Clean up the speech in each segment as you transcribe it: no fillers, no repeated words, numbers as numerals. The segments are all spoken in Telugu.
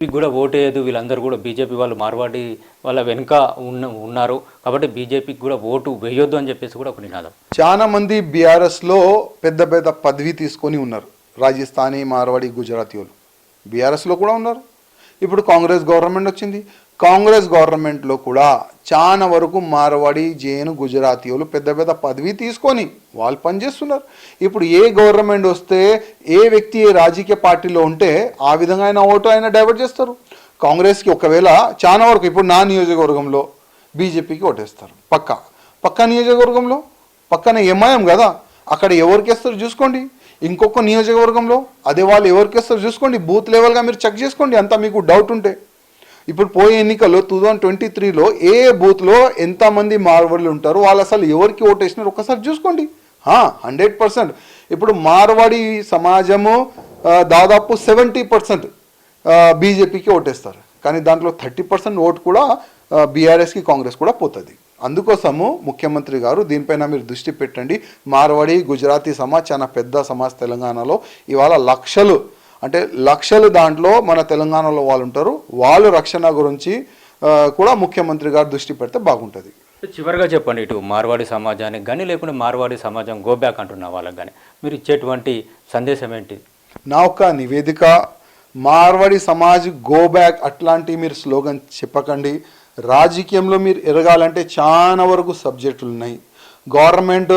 మీకు కూడా ఓటేయదు, వీళ్ళందరూ కూడా బీజేపీ వాళ్ళు మార్వాడి వాళ్ళ వెనుక ఉన్నారు కాబట్టి బీజేపీకి కూడా ఓటు వేయొద్దు అని చెప్పేసి కూడా ఒక నినాదం. చాలా మంది బీఆర్ఎస్లో పెద్ద పెద్ద పదవి తీసుకొని ఉన్నారు. రాజస్థానీ, మార్వాడి, గుజరాతీలు బీఆర్ఎస్లో కూడా ఉన్నారు. ఇప్పుడు కాంగ్రెస్ గవర్నమెంట్ వచ్చింది. కాంగ్రెస్ గవర్నమెంట్లో కూడా చాలా వరకు మార్వాడి, జైన్, గుజరాతీలు పెద్ద పెద్ద పదవి తీసుకొని వాళ్ళు పనిచేస్తున్నారు. ఇప్పుడు ఏ గవర్నమెంట్ వస్తే ఏ వ్యక్తి ఏ రాజకీయ పార్టీలో ఉంటే ఆ విధంగా ఆయన ఓటు ఆయన డైవర్ట్ చేస్తారు. కాంగ్రెస్కి ఒకవేళ చాలా వరకు ఇప్పుడు నా నియోజకవర్గంలో బీజేపీకి ఓటేస్తారు. పక్క నియోజకవర్గంలో పక్కన ఎంఐఎం కదా, అక్కడ ఎవరికి వేస్తారు చూసుకోండి. ఇంకొక నియోజకవర్గంలో అదే వాళ్ళు ఎవరికి వేస్తారు చూసుకోండి. బూత్ లెవెల్గా మీరు చెక్ చేసుకోండి అంతా మీకు డౌట్ ఉంటే. ఇప్పుడు పోయే ఎన్నికల్లో 2023లో ఏ బూత్లో ఎంతమంది మార్వాడీలు ఉంటారు, వాళ్ళు అసలు ఎవరికి ఓటేసినారు ఒకసారి చూసుకోండి. 100%. ఇప్పుడు మార్వాడి సమాజము దాదాపు 70% బీజేపీకి ఓటేస్తారు. కానీ దాంట్లో 30% ఓటు కూడా బీఆర్ఎస్కి, కాంగ్రెస్ కూడా పోతుంది. అందుకోసము ముఖ్యమంత్రి గారు దీనిపైన మీరు దృష్టి పెట్టండి. మార్వాడి, గుజరాతీ సమాజ్ చాలా పెద్ద సమాజ్ తెలంగాణలో. ఇవాళ లక్షలు దాంట్లో మన తెలంగాణలో వాళ్ళు ఉంటారు. వాళ్ళు రక్షణ గురించి కూడా ముఖ్యమంత్రి గారు దృష్టి పెడితే బాగుంటుంది. చివరిగా చెప్పండి, ఇటు మార్వాడి సమాజానికి కానీ లేకుంటే మార్వాడి సమాజం గో బ్యాక్ అంటున్న వాళ్ళకి కానీ మీరు ఇచ్చేటువంటి సందేశం ఏంటి? నా ఒక నివేదిక, మార్వాడి సమాజ్ గో బ్యాక్ అట్లాంటి మీరు స్లోగన్ చెప్పకండి. రాజకీయంలో మీరు ఎరగాలంటే చాలా వరకు సబ్జెక్టులు ఉన్నాయి. గవర్నమెంట్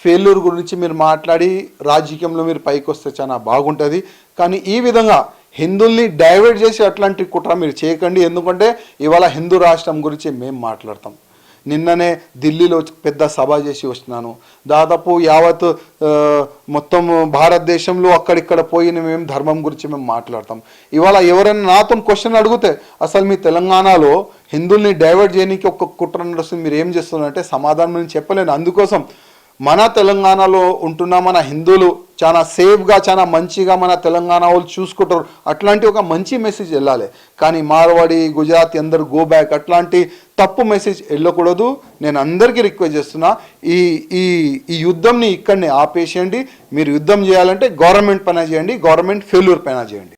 ఫెయిల్యూర్ గురించి మీరు మాట్లాడి రాజకీయంలో మీరు పైకి వస్తే చాలా బాగుంటుంది. కానీ ఈ విధంగా హిందువుల్ని డైవర్ట్ చేసి అట్లాంటి కుట్ర మీరు చేయకండి. ఎందుకంటే ఇవాళ హిందూ రాష్ట్రం గురించి మేము మాట్లాడతాం. నిన్ననే ఢిల్లీలో పెద్ద సభ చేసి వచ్చినాను. దాదాపు యావత్ మొత్తం భారతదేశంలో అక్కడిక్కడ పోయిన మేము ధర్మం గురించి మేము మాట్లాడతాం. ఇవాళ ఎవరైనా నాతో క్వశ్చన్ అడిగితే అసలు మీ తెలంగాణలో హిందువుల్ని డైవర్ట్ చేయడానికి ఒక కుట్ర నడుస్తుంది, మీరు ఏం చేస్తున్నారంటే సమాధానం నేను చెప్పలేను. అందుకోసం మన తెలంగాణలో ఉంటున్న మన హిందువులు చాలా సేఫ్గా, చాలా మంచిగా మన తెలంగాణ వాళ్ళు చూసుకుంటారు. అట్లాంటి ఒక మంచి మెసేజ్ వెళ్ళాలి. కానీ మార్వాడి, గుజరాతీ అందరు గో బ్యాక్ అట్లాంటి తప్పు మెసేజ్ వెళ్ళకూడదు. నేను అందరికీ రిక్వెస్ట్ చేస్తున్నా, ఈ యుద్ధంని ఇక్కడనే ఆపేసేయండి. మీరు యుద్ధం చేయాలంటే గవర్నమెంట్ పైన చేయండి, గవర్నమెంట్ ఫెయిల్యూర్ పైన చేయండి.